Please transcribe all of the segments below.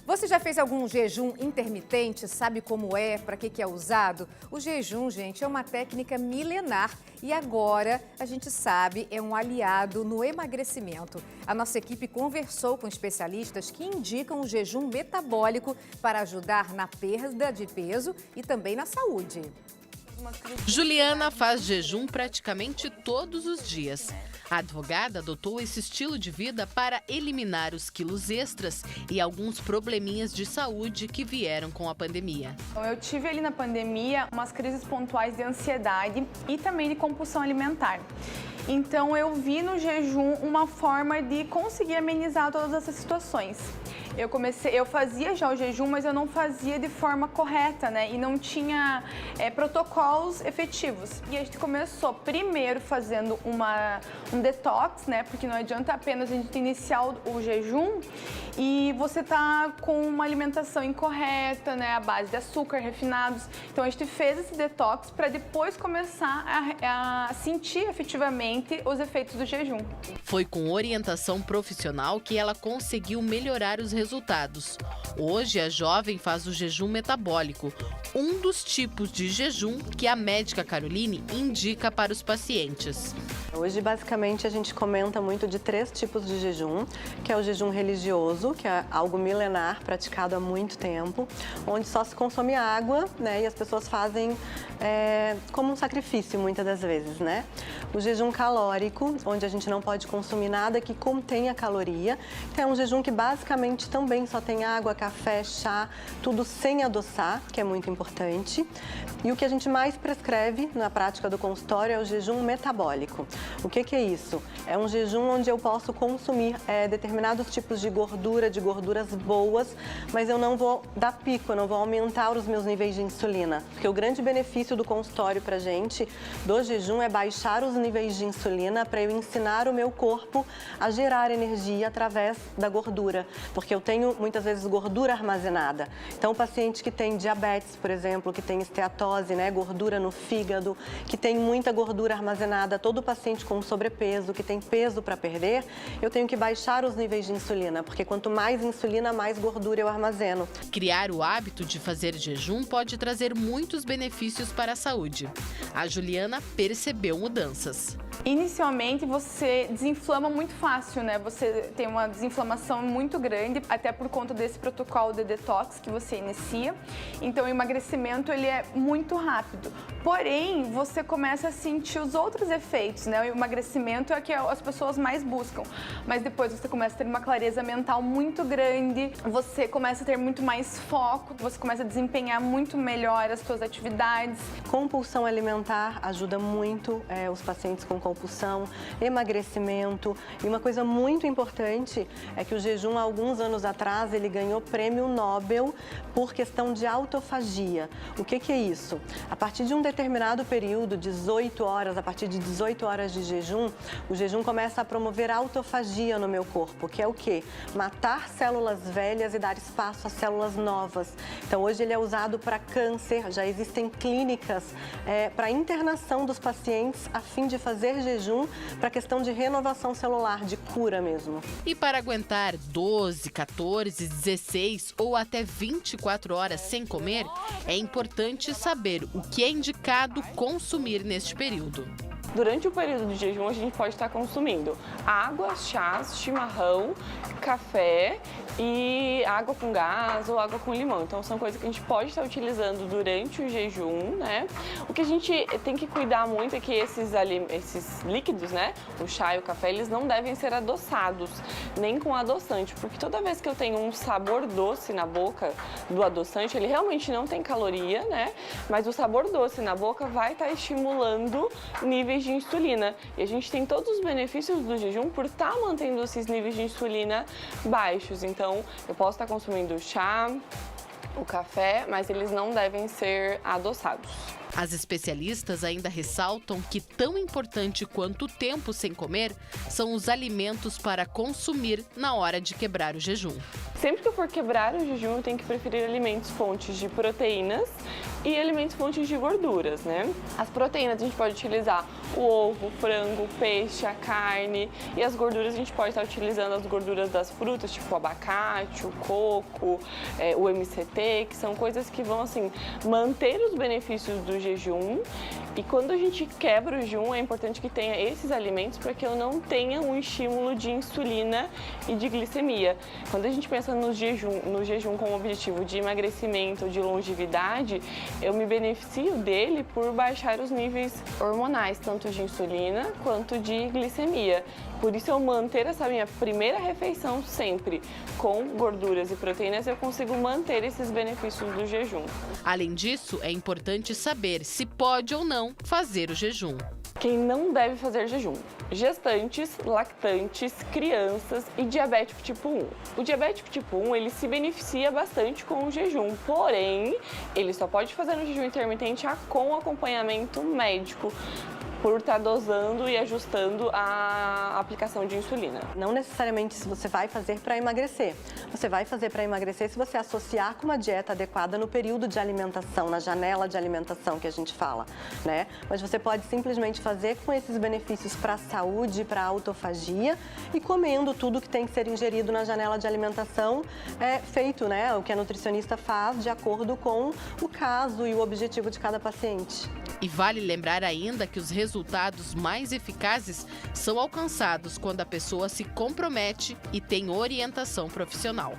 Você já fez algum jejum intermitente? Sabe como é? Para que é usado? O jejum, gente, é uma técnica milenar e agora a gente sabe é um aliado no emagrecimento. A nossa equipe conversou com especialistas que indicam o jejum metabólico para ajudar na perda de peso e também na saúde. Juliana faz jejum praticamente todos os dias. A advogada adotou esse estilo de vida para eliminar os quilos extras e alguns probleminhas de saúde que vieram com a pandemia. Eu tive ali na pandemia umas crises pontuais de ansiedade e também de compulsão alimentar. Então eu vi no jejum uma forma de conseguir amenizar todas essas situações. Eu fazia já o jejum, mas eu não fazia de forma correta, né? E não tinha protocolos efetivos. E a gente começou primeiro fazendo um detox, né? Porque não adianta apenas a gente iniciar o jejum e você tá com uma alimentação incorreta, né? À base de açúcar, refinados. Então a gente fez esse detox para depois começar a sentir efetivamente os efeitos do jejum. Foi com orientação profissional que ela conseguiu melhorar os resultados. Hoje, a jovem faz o jejum metabólico, um dos tipos de jejum que a médica Caroline indica para os pacientes. Hoje, basicamente, a gente comenta muito de 3 tipos de jejum, que é o jejum religioso, que é algo milenar, praticado há muito tempo, onde só se consome água, né, e as pessoas fazem como um sacrifício, muitas das vezes, né? O jejum calórico, onde a gente não pode consumir nada que contenha caloria, então é um jejum que basicamente também só tem água, café, chá, tudo sem adoçar, que é muito importante. E o que a gente mais prescreve na prática do consultório é o jejum metabólico. O que é isso? É um jejum onde eu posso consumir determinados tipos de gorduras boas, mas eu não vou dar pico, eu não vou aumentar os meus níveis de insulina. Porque o grande benefício do consultório pra gente, do jejum, é baixar os níveis de insulina para eu ensinar o meu corpo a gerar energia através da gordura. Porque eu tenho, muitas vezes, gordura armazenada. Então, o paciente que tem diabetes, por exemplo, que tem esteatose, né, gordura no fígado, que tem muita gordura armazenada, todo paciente com sobrepeso, que tem peso para perder, eu tenho que baixar os níveis de insulina, porque quanto mais insulina, mais gordura eu armazeno. Criar o hábito de fazer jejum pode trazer muitos benefícios para a saúde. A Juliana percebeu mudanças. Inicialmente, você desinflama muito fácil, né? Você tem uma desinflamação muito grande, até por conta desse protocolo de detox que você inicia. Então, o emagrecimento, ele é muito rápido. Porém, você começa a sentir os outros efeitos, né? O emagrecimento é o que as pessoas mais buscam. Mas depois você começa a ter uma clareza mental muito grande, você começa a ter muito mais foco, você começa a desempenhar muito melhor as suas atividades. Compulsão alimentar ajuda muito os pacientes com compulsão, emagrecimento. E uma coisa muito importante é que o jejum, há alguns anos atrás, ele ganhou prêmio Nobel por questão de autofagia. O que é isso? A partir de um determinado período, 18 horas, a partir de 18 horas de jejum, o jejum começa a promover autofagia no meu corpo, que é o quê? Matar células velhas e dar espaço a células novas. Então, hoje ele é usado para câncer, já existem clínicas para internação dos pacientes a fim de fazer jejum para questão de renovação celular, de cura mesmo. E para aguentar 12, 14, 16 ou até 24 horas sem comer, é importante saber o que é indicado consumir neste período. Durante o período de jejum, a gente pode estar consumindo água, chás, chimarrão, café e água com gás ou água com limão. Então, são coisas que a gente pode estar utilizando durante o jejum, né? O que a gente tem que cuidar muito é que esses líquidos, né? O chá e o café, eles não devem ser adoçados, nem com adoçante, porque toda vez que eu tenho um sabor doce na boca do adoçante, ele realmente não tem caloria, né? Mas o sabor doce na boca vai estar estimulando níveis de insulina. E a gente tem todos os benefícios do jejum por estar mantendo esses níveis de insulina baixos. Então, eu posso estar consumindo o chá, o café, mas eles não devem ser adoçados. As especialistas ainda ressaltam que tão importante quanto o tempo sem comer são os alimentos para consumir na hora de quebrar o jejum. Sempre que eu for quebrar o jejum, eu tenho que preferir alimentos fontes de proteínas e alimentos fontes de gorduras, né? As proteínas a gente pode utilizar o ovo, o frango, o peixe, a carne. E as gorduras a gente pode estar utilizando as gorduras das frutas, tipo o abacate, o coco, o MCT, que são coisas que vão assim manter os benefícios do jejum. E quando a gente quebra o jejum, é importante que tenha esses alimentos para que eu não tenha um estímulo de insulina e de glicemia. Quando a gente pensa no jejum com o objetivo de emagrecimento, de longevidade, eu me beneficio dele por baixar os níveis hormonais, tanto de insulina quanto de glicemia. Por isso, eu manter essa minha primeira refeição sempre com gorduras e proteínas, eu consigo manter esses benefícios do jejum. Além disso, é importante saber se pode ou não fazer o jejum. Quem não deve fazer jejum? Gestantes, lactantes, crianças e diabético tipo 1. O diabético tipo 1, ele se beneficia bastante com o jejum, porém, ele só pode fazer um jejum intermitente com acompanhamento médico, por estar dosando e ajustando a aplicação de insulina. Não necessariamente se você vai fazer para emagrecer. Você vai fazer para emagrecer se você associar com uma dieta adequada no período de alimentação, na janela de alimentação que a gente fala, né? Mas você pode simplesmente fazer com esses benefícios para a saúde, para a autofagia e comendo tudo que tem que ser ingerido na janela de alimentação, feito, né? O que a nutricionista faz de acordo com o caso e o objetivo de cada paciente. E vale lembrar ainda que os resultados mais eficazes são alcançados quando a pessoa se compromete e tem orientação profissional.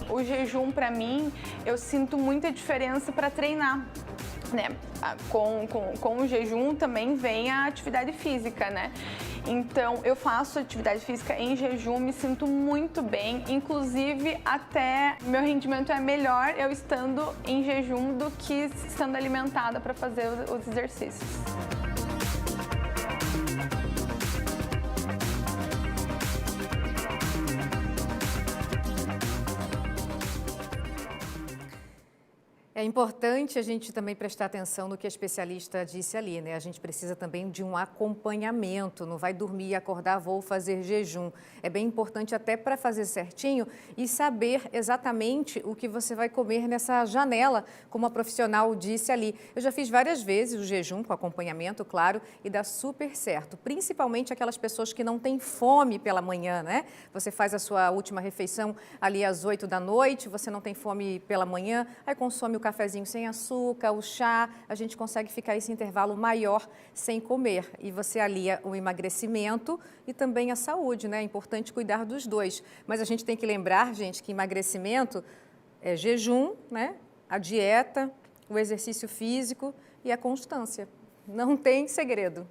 O jejum, para mim, eu sinto muita diferença para treinar, né? Com o jejum também vem a atividade física, né? Então, eu faço atividade física em jejum, me sinto muito bem, inclusive até meu rendimento é melhor eu estando em jejum do que estando alimentada para fazer os exercícios. É importante a gente também prestar atenção no que a especialista disse ali, né? A gente precisa também de um acompanhamento, não vai dormir e acordar, vou fazer jejum. É bem importante até para fazer certinho e saber exatamente o que você vai comer nessa janela, como a profissional disse ali. Eu já fiz várias vezes o jejum com acompanhamento, claro, e dá super certo, principalmente aquelas pessoas que não têm fome pela manhã, né? Você faz a sua última refeição ali às 8 da noite, você não tem fome pela manhã, aí consome o cafezinho sem açúcar, o chá, a gente consegue ficar esse intervalo maior sem comer. E você alia o emagrecimento e também a saúde, né? É importante cuidar dos dois. Mas a gente tem que lembrar, gente, que emagrecimento é jejum, né? A dieta, o exercício físico e a constância. Não tem segredo.